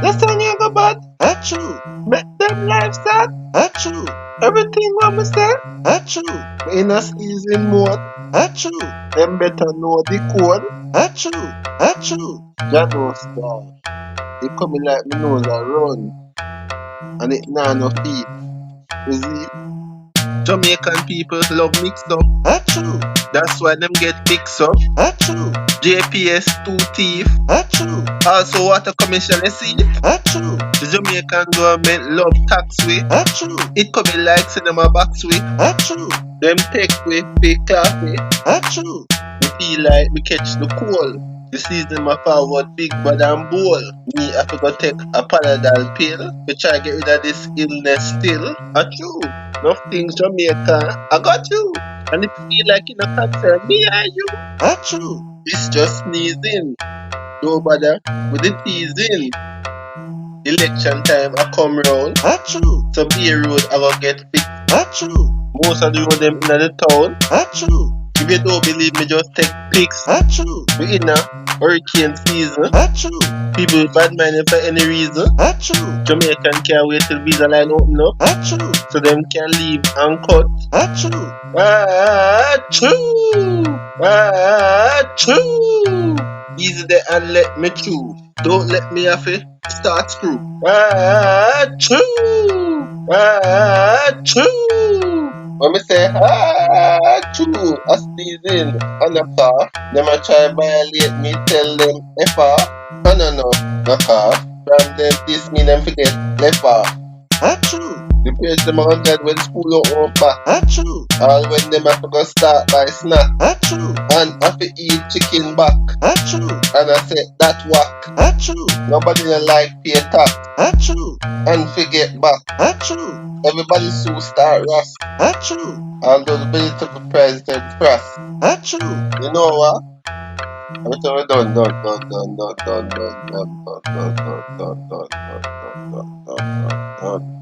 That's when you go bad. True. Make them livestock. True. Everything what me say. True. In a season mode. True. Them better know the code. True. True. Jah know star. It coming like me nose a run. And it nah no feet. You see? Jamaican people love mixed up. True. That's why them get mixed up. True. JPS 2 thief. True. Also water commission, you see? True. The Jamaican government love tax way. True. It could be like cinema box way. True. Them take way, fake class way. True. We feel like we catch the cold. The season my forward big but I'm bold. Me have to go take a Panadol pill to try get rid of this illness still. True. Nothing Jamaica. I got you. And it feel like you know concern me and you. True. It's just sneezing. Don't bother with the teasing. Election time I come round. True. So be a road I go get fixed. True. Most of the road them in the town. True. If you don't believe me, just take pics. True. We in a hurricane season. True. People bad minded for any reason. True. Jamaican can't wait till visa line open up. True. So them can leave uncut. True. True. True. Easy there and let me through. Don't let me have it start screw. True. True. When me say true, a sneezing and a cough, them a try violate me, tell them F off. No cough. From them this me them forget left off. True. The place them a dead when school don't open. True. All when them have to go start by snack. True. And have to eat chicken back. True. And I say that whack. True. Nobody don't like pay tax. True. And forget back. True. Everybody soon start rust. True. And those ability to be president press. True. You know what? Everything done.